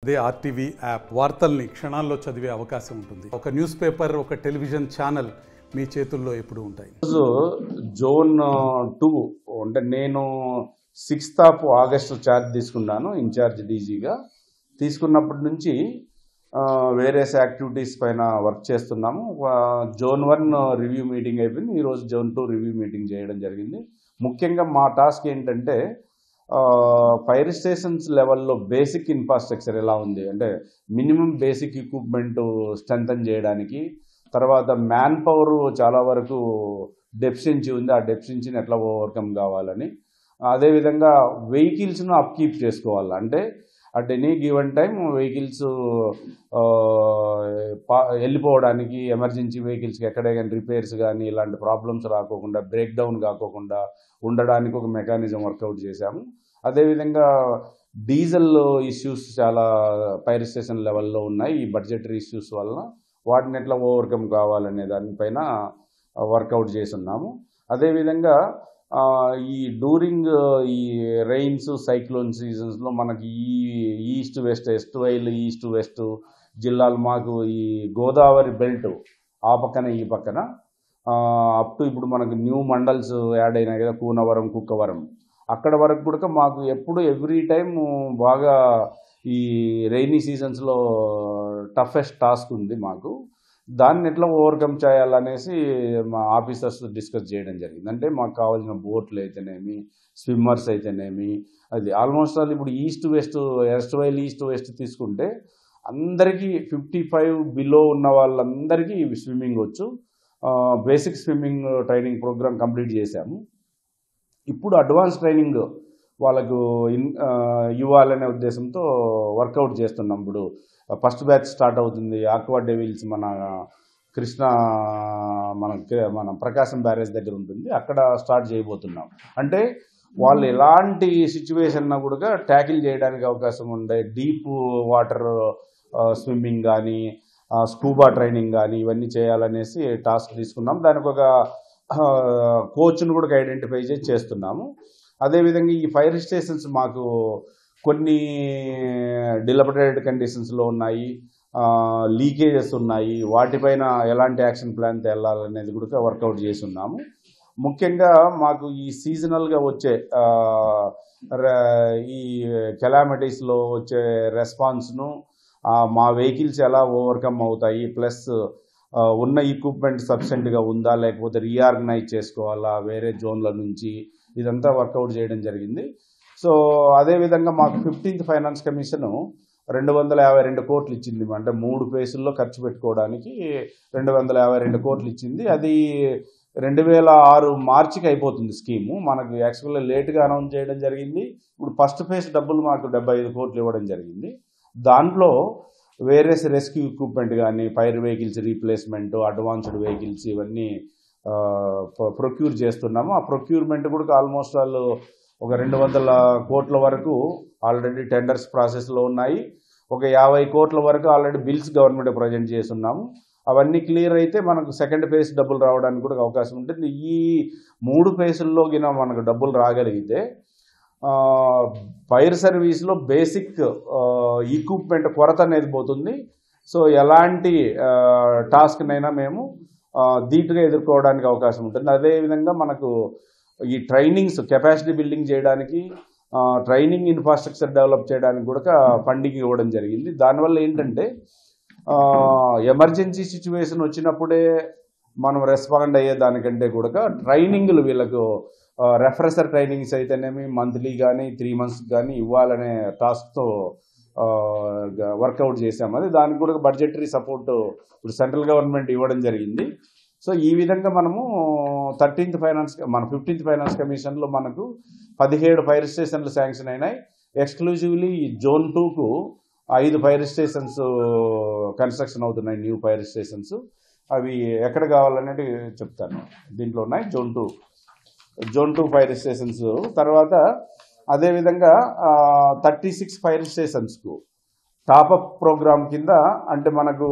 అదే RTV app వార్తల్ని క్షణాల్లో చదివే అవకాశం ఉంటుంది. ఒక న్యూస్ పేపర్, ఒక టెలివిజన్ ఛానల్ మీ చేతుల్లో ఎప్పుడు ఉంటాయి. జోన్ 2 అంటే నేను 6th of August ఛార్జ్ తీసుకున్నాను. ఇన్ఛార్జ్ డీజీగా తీసుకున్నప్పటి నుంచి వేరియస్ యాక్టివిటీస్ పైన వర్క్ చేస్తున్నాము. జోన్ 1 రివ్యూ మీటింగ్ అయిపోయింది. ఈరోజు జోన్ 2 రివ్యూ మీటింగ్ చేయడం జరిగింది. ముఖ్యంగా మా టాస్క్ ఏంటంటే ఫైర్ స్టేషన్స్ లెవెల్లో బేసిక్ ఇన్ఫ్రాస్ట్రక్చర్ ఎలా ఉంది అంటే మినిమం బేసిక్ ఎక్విప్మెంట్ స్ట్రెంథన్ చేయడానికి, తర్వాత మ్యాన్ పవర్ చాలా వరకు డెఫిషియన్సీ ఉంది, ఆ డెఫిషియన్సీని ఎట్లా ఓవర్కమ్ కావాలని, అదేవిధంగా వెహికల్స్ను అప్కీప్ చేసుకోవాలి. అంటే at any given time vehicles వెళ్ళిపోవడానికి, ఎమర్జెన్సీ వెహికల్స్కి ఎక్కడే కానీ రిపేర్స్ కానీ ఇలాంటి ప్రాబ్లమ్స్ రాకోకుండా, బ్రేక్ డౌన్ కాకోకుండా ఉండడానికి ఒక మెకానిజం వర్కౌట్ చేశాము. అదేవిధంగా డీజిల్ ఇష్యూస్ చాలా ఫైర్ స్టేషన్ లెవెల్లో ఉన్నాయి. ఈ బడ్జెటరీ ఇష్యూస్ వలన వాటిని ఎట్లా ఓవర్కమ్ కావాలనే దానిపైన వర్కౌట్ చేస్తున్నాము. అదేవిధంగా ఈ డ్యూరింగ్ ఈ రెయిన్స్, సైక్లోన్ సీజన్స్లో మనకి ఈ ఈస్ట్ వెస్ట్, ఎస్ట్వైల్ ఈస్ట్ వెస్ట్ జిల్లాలు, మాకు ఈ గోదావరి బెల్ట్ ఆ పక్కన ఈ పక్కన అప్ టు ఇప్పుడు మనకు న్యూ మండల్స్ యాడ్ అయినాయి కదా, కూనవరం, కుక్కవరం, అక్కడ వరకు కూడా మాకు ఎప్పుడు ఎవ్రీ టైం బాగా ఈ రైనీ సీజన్స్లో టఫెస్ట్ టాస్క్ ఉంది మాకు. దాన్ని ఎట్లా ఓవర్కమ్ చేయాలనేసి మా ఆఫీసర్స్ డిస్కస్ చేయడం జరిగింది. అంటే మాకు కావాల్సిన బోట్లు అయితేనేమి, స్విమ్మర్స్ అయితేనేమి, అది ఆల్మోస్ట్ ఆల్ ఇప్పుడు ఈస్ట్ వెస్ట్, ఎస్ట్వైల్ ఈస్ట్ వెస్ట్ తీసుకుంటే అందరికీ 55 బిలో ఉన్న వాళ్ళందరికీ స్విమ్మింగ్ వచ్చు. Basic swimming training program complete చేశాము. ఇప్పుడు అడ్వాన్స్ ట్రైనింగ్ వాళ్ళకు ఇవ్వాలనే ఉద్దేశంతో వర్కౌట్ చేస్తున్నాం. ఇప్పుడు ఫస్ట్ బ్యాచ్ స్టార్ట్ అవుతుంది. ఆక్వా డెవిల్స్ మన కృష్ణా మన ప్రకాశం బ్యారేజ్ దగ్గర ఉంటుంది, అక్కడ స్టార్ట్ చేయబోతున్నాం. అంటే వాళ్ళు ఎలాంటి సిచ్యువేషన్ కూడా ట్యాకిల్ చేయడానికి అవకాశం ఉండే డీప్ వాటర్ స్విమ్మింగ్ కానీ, స్కూబా ట్రైనింగ్ కానీ ఇవన్నీ చేయాలనేసి టాస్క్ తీసుకున్నాం. దానికి ఒక కోచ్ను కూడా ఐడెంటిఫై చేస్తున్నాము. అదేవిధంగా ఈ ఫైర్ స్టేషన్స్ మాకు కొన్ని డిలబరేటెడ్ కండిషన్స్లో ఉన్నాయి, లీకేజెస్ ఉన్నాయి, వాటిపైన ఎలాంటి యాక్షన్ ప్లాన్ వెళ్ళాలనేది కూడా వర్కౌట్ చేసి ఉన్నాము. ముఖ్యంగా మాకు ఈ సీజనల్గా వచ్చే ఈ కెలామిటీస్లో వచ్చే రెస్పాన్స్ను మా వెహికల్స్ ఎలా ఓవర్కమ్ అవుతాయి, ప్లస్ ఉన్న ఎక్విప్మెంట్ సఫిషియెంట్గా ఉందా, లేకపోతే రీఆర్గనైజ్ చేసుకోవాలా వేరే జోన్ల నుంచి, ఇదంతా వర్కౌట్ చేయడం జరిగింది. సో అదేవిధంగా మాకు 15th ఫైనాన్స్ కమిషన్ 252 కోట్లు ఇచ్చింది. అంటే 3 ఫేజుల్లో ఖర్చు పెట్టుకోవడానికి 252 కోట్లు ఇచ్చింది. అది 2006 మార్చికి అయిపోతుంది స్కీము. మనకు యాక్చువల్గా లేట్గా అనౌన్స్ చేయడం జరిగింది. ఇప్పుడు ఫస్ట్ ఫేజ్ డబ్బులు మాకు 75 కోట్లు ఇవ్వడం జరిగింది. దాంట్లో వేరియస్ రెస్క్యూ ఎక్విప్మెంట్ కానీ, fire vehicles replacement, advanced vehicles ఇవన్నీ ప్రొక్యూర్ చేస్తున్నాము. ఆ ప్రొక్యూర్మెంట్ కూడా ఆల్మోస్ట్ వాళ్ళు ఒక 200 కోట్ల వరకు ఆల్రెడీ టెండర్స్ ప్రాసెస్లో ఉన్నాయి. ఒక 50 కోట్ల వరకు ఆల్రెడీ బిల్స్ గవర్నమెంట్ ప్రజెంట్ చేస్తున్నాము. అవన్నీ క్లియర్ అయితే మనకు సెకండ్ ఫేజ్ డబ్బులు రావడానికి కూడా అవకాశం ఉంటుంది. ఈ 3 ఫేజుల్లో గిన మనకు డబ్బులు రాగలిగితే ఫైర్ సర్వీస్లో బేసిక్ ఎక్విప్మెంట్ కొరత అనేది పోతుంది. సో ఎలాంటి టాస్క్నైనా మేము ధీటుగా ఎదుర్కోవడానికి అవకాశం ఉంటుంది. అదేవిధంగా మనకు ఈ ట్రైనింగ్స్, కెపాసిటీ బిల్డింగ్ చేయడానికి, ట్రైనింగ్ ఇన్ఫ్రాస్ట్రక్చర్ డెవలప్ చేయడానికి కూడా ఫండింగ్ ఇవ్వడం జరిగింది. దానివల్ల ఏంటంటే ఎమర్జెన్సీ సిచ్యువేషన్ వచ్చినప్పుడే మనం రెస్పాండ్ అయ్యే దానికంటే కూడా ట్రైనింగ్లు వీళ్ళకు రెఫ్రెషర్ ట్రైనింగ్స్ అయితేనేమి మంత్లీ కానీ 3 months కానీ ఇవ్వాలనే టాస్క్తో వర్కౌట్ చేసాము. అది దానికి కూడా బడ్జెటరీ సపోర్ట్ ఇప్పుడు సెంట్రల్ గవర్నమెంట్ ఇవ్వడం జరిగింది. సో ఈ విధంగా మనము 15th ఫైనాన్స్ కమిషన్లో మనకు 17 ఫైర్ స్టేషన్లు శాంక్షన్ అయినాయి. ఎక్స్క్లూజివ్లీ ఈ జోన్ 2కు 5 ఫైర్ స్టేషన్స్ కన్స్ట్రక్షన్ అవుతున్నాయి, న్యూ ఫైర్ స్టేషన్స్. అవి ఎక్కడ కావాలనేది చెప్తాను. దీంట్లో ఉన్నాయి జోన్ 2 ఫైర్ స్టేషన్స్. తర్వాత అదేవిధంగా 36 ఫైర్ స్టేషన్స్కు టాపప్ ప్రోగ్రామ్ కింద, అంటే మనకు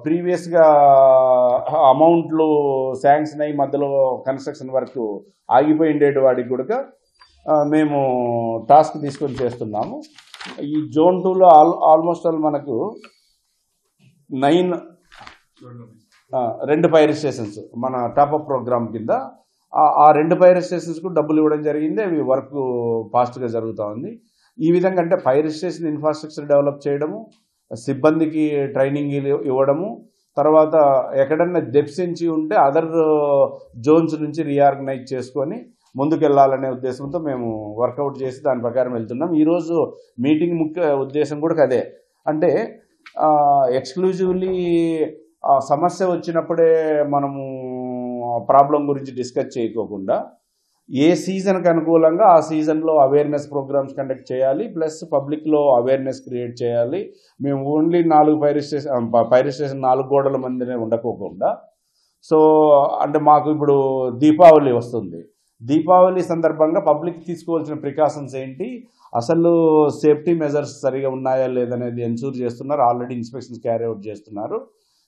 ప్రీవియస్గా అమౌంట్లు శాంక్షన్ అయ్యి మధ్యలో కన్స్ట్రక్షన్ వర్క్ ఆగిపోయి ఉండేటి వాడికి కూడా మేము టాస్క్ తీసుకొని చేస్తున్నాము. ఈ జోన్ 2లో ఆల్మోస్ట్ ఆల్ మనకు 9 2 ఫైర్ స్టేషన్స్ మన టాప్అప్ ప్రోగ్రామ్ కింద ఆ 2 ఫైర్ స్టేషన్స్కు డబ్బులు ఇవ్వడం జరిగింది. అవి వర్క్ ఫాస్ట్గా జరుగుతూ ఉంది. ఈ విధంగా అంటే ఫైర్ స్టేషన్ ఇన్ఫ్రాస్ట్రక్చర్ డెవలప్ చేయడము, సిబ్బందికి ట్రైనింగ్ ఇవ్వడము, తర్వాత ఎక్కడన్నా డెఫిషియన్సీ ఉంటే అదర్ జోన్స్ నుంచి రీఆర్గనైజ్ చేసుకొని ముందుకెళ్లాలనే ఉద్దేశంతో మేము వర్కౌట్ చేసి దాని ప్రకారం వెళ్తున్నాం. ఈరోజు మీటింగ్ ముఖ్య ఉద్దేశం కూడా అదే. అంటే ఎక్స్క్లూజివ్లీ సమస్య వచ్చినప్పుడే మనము ప్రాబ్లం గురించి డిస్కస్ చేయకోకుండా ఏ సీజన్కి అనుకూలంగా ఆ సీజన్లో అవేర్నెస్ ప్రోగ్రామ్స్ కండక్ట్ చేయాలి, ప్లస్ పబ్లిక్లో అవేర్నెస్ క్రియేట్ చేయాలి. మేము ఓన్లీ 4 ఫైర్ స్టేషన్ 4 గోడల మందినే ఉండకోకుండా, సో అంటే మాకు ఇప్పుడు దీపావళి వస్తుంది. దీపావళి సందర్భంగా పబ్లిక్ తీసుకోవాల్సిన ప్రికాషన్స్ ఏంటి, అసలు సేఫ్టీ మెజర్స్ సరిగా ఉన్నాయా లేదనేది ఎన్షూర్ చేస్తున్నారు. ఆల్రెడీ ఇన్స్పెక్షన్స్ క్యారీ అవుట్ చేస్తున్నారు.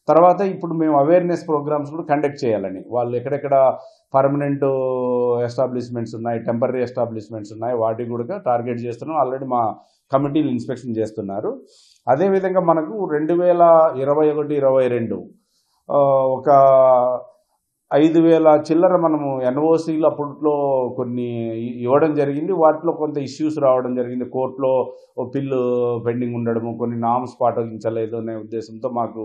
తర్వాత ఇప్పుడు మేము అవేర్నెస్ ప్రోగ్రామ్స్ కూడా కండక్ట్ చేయాలని, వాళ్ళు ఎక్కడెక్కడ పర్మనెంట్ ఎస్టాబ్లిష్మెంట్స్ ఉన్నాయి, టెంపరీ ఎస్టాబ్లిష్మెంట్స్ ఉన్నాయి, వాటికి కూడా టార్గెట్ చేస్తున్నాం. ఆల్రెడీ మా కమిటీలు ఇన్స్పెక్షన్ చేస్తున్నారు. అదేవిధంగా మనకు 2021-22 ఒక 5,000 చిల్లర మనము ఎన్ఓసీలు అప్పట్లో కొన్ని ఇవ్వడం జరిగింది. వాటిలో కొంత ఇష్యూస్ రావడం జరిగింది. కోర్టులో పిల్లు పెండింగ్ ఉండడము, కొన్ని నామ్స్ పాటించలేదు అనే ఉద్దేశంతో మాకు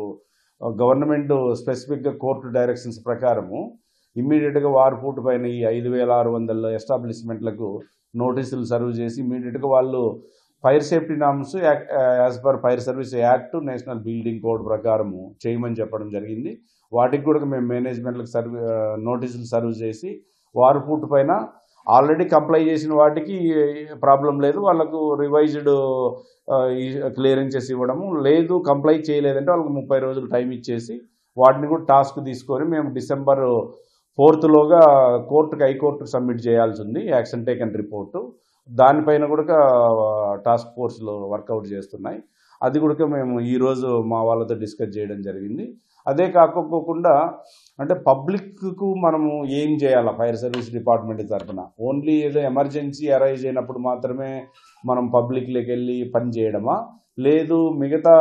గవర్నమెంట్ స్పెసిఫిక్గా కోర్టు డైరెక్షన్స్ ప్రకారము ఇమ్మీడియట్గా వారపూట పైన ఈ 5,600 ఎస్టాబ్లిష్మెంట్లకు నోటీసులు సర్వ్ చేసి ఇమ్మీడియట్గా వాళ్ళు fire safety norms as per fire service act, national building code ప్రకారము చేయమని చెప్పడం జరిగింది. వాటికి కూడా మేము మేనేజ్మెంట్లకు నోటీసులు సర్వ్ చేసి వారపూట పైన ఆల్రెడీ కంప్లై చేసిన వాటికి ప్రాబ్లం లేదు, వాళ్ళకు రివైజ్డ్ క్లియరెన్సెస్ ఇవ్వడము, లేదు కంప్లై చేయలేదంటే వాళ్ళకి 30 రోజులు టైం ఇచ్చేసి వాటిని కూడా టాస్క్ తీసుకొని మేము December 4th హైకోర్టుకు సబ్మిట్ చేయాల్సి ఉంది యాక్షన్ టేకన్ రిపోర్టు. దానిపైన కూడా టాస్క్ ఫోర్స్లో వర్కౌట్ చేస్తున్నాయి. అది కూడా మేము ఈరోజు మా వాళ్ళతో డిస్కస్ చేయడం జరిగింది. అదే కాకపోకుండా అంటే పబ్లిక్కు మనము ఏం చేయాలా ఫైర్ సర్వీస్ డిపార్ట్మెంట్ తరఫున, ఓన్లీ ఏదో ఎమర్జెన్సీ అరైజ్ అయినప్పుడు మాత్రమే మనం పబ్లిక్లోకి వెళ్ళి పని చేయడమా, లేదు మిగతా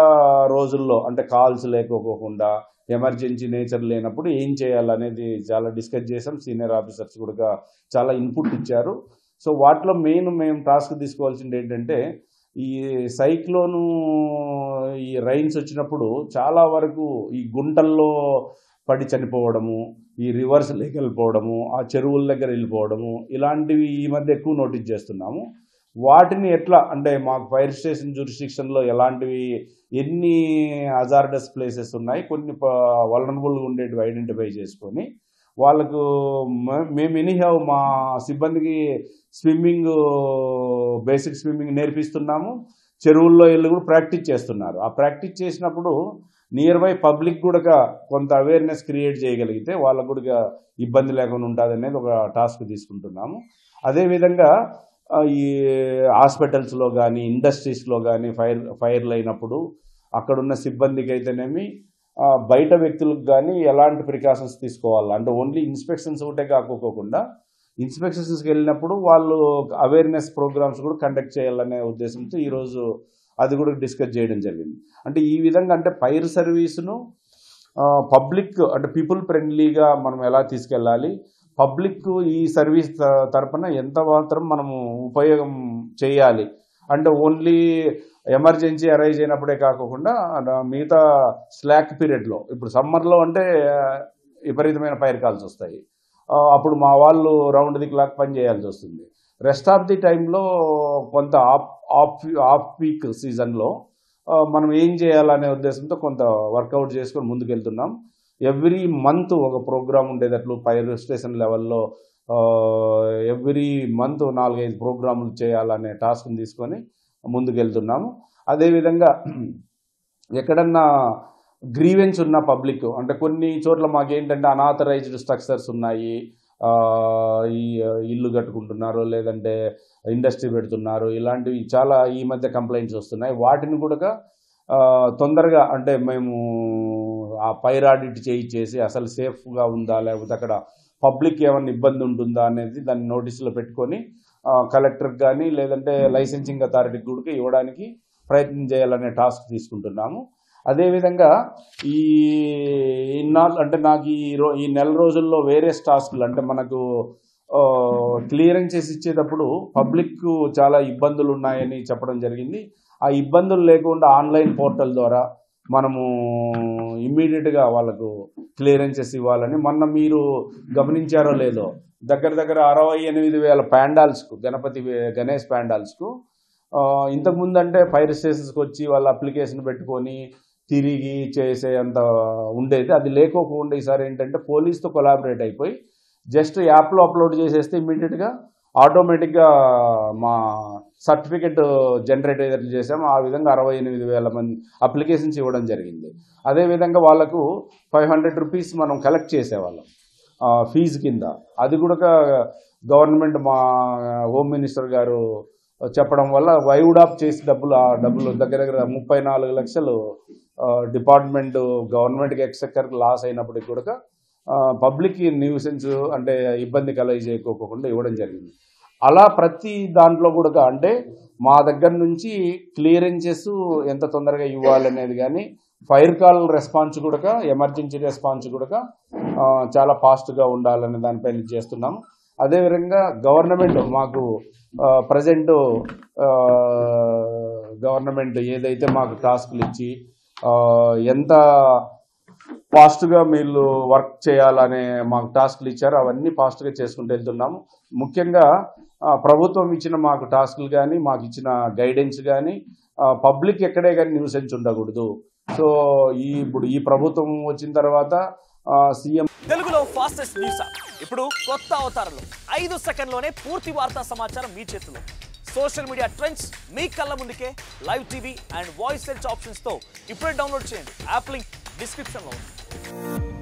రోజుల్లో అంటే కాల్స్ లేకపోకుండా ఎమర్జెన్సీ నేచర్ లేనప్పుడు ఏం చేయాలనేది చాలా డిస్కస్ చేసాం. సీనియర్ ఆఫీసర్స్ కూడా చాలా ఇన్పుట్ ఇచ్చారు. సో వాటిలో మేము టాస్క్ తీసుకోవాల్సింది ఏంటంటే, ఈ సైక్లోను ఈ రైన్స్ వచ్చినప్పుడు చాలా వరకు ఈ గుంటల్లో పడి చనిపోవడము, ఈ రివర్స్ లేక్ వెళ్ళిపోవడము, ఆ చెరువుల దగ్గర వెళ్ళిపోవడము, ఇలాంటివి ఈ మధ్య ఎక్కువ నోటీస్ చేస్తున్నాము. వాటిని ఎట్లా అంటే మాకు ఫైర్ స్టేషన్ జ్యూరిస్డిక్షన్లో ఎలాంటివి ఎన్ని హజార్డస్ ప్లేసెస్ ఉన్నాయి, కొన్ని వల్నరబుల్గా ఉండేటివి ఐడెంటిఫై చేసుకొని వాళ్ళకు మేము ఎనీహౌ మా సిబ్బందికి బేసిక్ స్విమ్మింగ్ నేర్పిస్తున్నాము. చెరువుల్లో వెళ్ళి కూడా ప్రాక్టీస్ చేస్తున్నారు. ఆ ప్రాక్టీస్ చేసినప్పుడు నియర్ బై పబ్లిక్ కూడా కొంత అవేర్నెస్ క్రియేట్ చేయగలిగితే వాళ్ళకు కూడా ఇబ్బంది లేకుండా ఉంటుంది అనేది ఒక టాస్క్ తీసుకుంటున్నాము. అదేవిధంగా ఈ హాస్పిటల్స్లో కానీ ఇండస్ట్రీస్లో కానీ ఫైర్లు అయినప్పుడు అక్కడున్న సిబ్బందికి అయితేనేమి బయట వ్యక్తులకు కానీ ఎలాంటి ప్రికాషన్స్ తీసుకోవాలి అంటే ఓన్లీ ఇన్స్పెక్షన్స్ ఒకటే కాకోకుండా ఇన్స్పెక్షన్స్కి వెళ్ళినప్పుడు వాళ్ళు అవేర్నెస్ ప్రోగ్రామ్స్ కూడా కండక్ట్ చేయాలనే ఉద్దేశంతో ఈరోజు అది కూడా డిస్కస్ చేయడం జరిగింది. అంటే ఈ విధంగా అంటే ఫైర్ సర్వీస్ను పబ్లిక్ అంటే పీపుల్ ఫ్రెండ్లీగా మనం ఎలా తీసుకెళ్ళాలి, పబ్లిక్ ఈ సర్వీస్ తరపున ఎంత మాత్రం మనము ఉపయోగం చేయాలి అంటే ఓన్లీ ఎమర్జెన్సీ అరైజ్ అయినప్పుడే కాకుండా మిగతా స్లాక్ పీరియడ్లో, ఇప్పుడు సమ్మర్లో అంటే విపరీతమైన ఫైర్ కాల్స్ వస్తాయి, అప్పుడు మా వాళ్ళు రౌండ్ ది క్లాక్ పని చేయాల్సి వస్తుంది. రెస్ట్ ఆఫ్ ది టైంలో కొంత ఆఫ్ పీక్ సీజన్లో మనం ఏం చేయాలనే ఉద్దేశంతో కొంత వర్కౌట్ చేసుకొని ముందుకెళ్తున్నాం. ఎవ్రీ మంత్ ఒక ప్రోగ్రామ్ ఉండేటట్లు ఫైర్ స్టేషన్ లెవెల్లో ఎవ్రీ మంత్ 4-5 ప్రోగ్రాములు చేయాలనే టాస్క్ని తీసుకొని ముందుకెళ్తున్నాము. అదేవిధంగా ఎక్కడన్నా గ్రీవెన్స్ ఉన్న పబ్లిక్ అంటే కొన్ని చోట్ల మాకేంటంటే అనాథరైజ్డ్ స్ట్రక్చర్స్ ఉన్నాయి, ఈ ఇల్లు కట్టుకుంటున్నారు లేదంటే ఇండస్ట్రీ పెడుతున్నారు, ఇలాంటివి చాలా ఈ మధ్య కంప్లైంట్స్ వస్తున్నాయి. వాటిని కూడా తొందరగా అంటే మేము ఆ ఫైర్ ఆడిట్ చేయించేసి అసలు సేఫ్గా ఉందా లేకపోతే అక్కడ పబ్లిక్ ఏమైనా ఇబ్బంది ఉంటుందా అనేది దాన్ని నోటీసులో పెట్టుకొని కలెక్టర్కి కానీ లేదంటే లైసెన్సింగ్ అథారిటీకి కూడా ఇవ్వడానికి ప్రయత్నం చేయాలనే టాస్క్ తీసుకుంటున్నాము. అదేవిధంగా ఈ ఇన్నాళ్ళు అంటే నాకు ఈ నెల రోజుల్లో వేరియస్ టాస్క్లు అంటే మనకు క్లియరెన్సెస్ ఇచ్చేటప్పుడు పబ్లిక్ చాలా ఇబ్బందులు ఉన్నాయని చెప్పడం జరిగింది. ఆ ఇబ్బందులు లేకుండా ఆన్లైన్ పోర్టల్ ద్వారా మనము ఇమ్మీడియట్గా వాళ్ళకు క్లియరెన్సెస్ ఇవ్వాలని మొన్న మీరు గమనించారో లేదో దగ్గర 68,000 ప్యాండాల్స్కు గణేష్ ప్యాండాల్స్కు ఇంతకుముందు అంటే ఫైర్ స్టేషన్స్కి వచ్చి వాళ్ళ అప్లికేషన్ పెట్టుకొని తిరిగి చేసే అంత ఉండేది. అది లేకోకుండా ఈసారి ఏంటంటే పోలీస్తో కొలాబరేట్ అయిపోయి జస్ట్ యాప్లో అప్లోడ్ చేసేస్తే ఇమ్మీడియట్గా ఆటోమేటిక్గా మా సర్టిఫికెట్ జనరేట్ ఏదైతే చేసామో ఆ విధంగా 68,000 మంది అప్లికేషన్స్ ఇవ్వడం జరిగింది. అదేవిధంగా వాళ్ళకు 500 రూపీస్ మనం కలెక్ట్ చేసేవాళ్ళం ఫీజు కింద. అది కూడా గవర్నమెంట్ మా హోమ్ మినిస్టర్ గారు చెప్పడం వల్ల వైవుడ్ ఆఫ్ చేసి ఆ డబ్బులు దగ్గర 34 లక్షలు డిపార్ట్మెంట్ గవర్నమెంట్కి ఎక్స్చెక్కర్కి లాస్ అయినప్పటికి కూడా పబ్లిక్ న్యూసెన్స్ అంటే ఇబ్బంది చేయకోకుండా ఇవ్వడం జరిగింది. అలా ప్రతి దాంట్లో కూడా అంటే మా దగ్గర నుంచి క్లియరెన్సెస్ ఎంత తొందరగా ఇవ్వాలనేది కానీ ఫైర్ కాల్ రెస్పాన్స్ కూడా ఎమర్జెన్సీ రెస్పాన్స్ కూడా చాలా ఫాస్ట్గా ఉండాలనే దానిపైన చేస్తున్నాము. అదేవిధంగా గవర్నమెంట్ మాకు ప్రజెంట్ గవర్నమెంట్ ఏదైతే మాకు టాస్క్లు ఇచ్చి ఎంత ఫాస్ట్గా మీరు వర్క్ చేయాలనే మాకు టాస్క్లు ఇచ్చారు అవన్నీ ఫాస్ట్గా చేసుకుంటూ వెళ్తున్నాము. ముఖ్యంగా ప్రభుత్వం ఇచ్చిన మాకు టాస్క్లు కానీ మాకు ఇచ్చిన గైడెన్స్ కానీ పబ్లిక్ ఎక్కడే కానీ న్యూసెన్స్ ఉండకూడదు. సో ఇప్పుడు ఈ ప్రభుత్వం వచ్చిన తర్వాత సీఎం తెలుగులో ఫాస్టెస్ట్ న్యూస్ ఇప్పుడు కొత్త అవతారంలో 5 సెకండ్లోనే పూర్తి వార్తా సమాచారం మీ చేతిలో. సోషల్ మీడియా ట్రెండ్స్ మీ కళ్ళ ముందుకే live TV and voice search ఆప్షన్స్తో ఇప్పుడే డౌన్లోడ్ చేయండి. యాప్ లింక్ డిస్క్రిప్షన్లో ఉంది.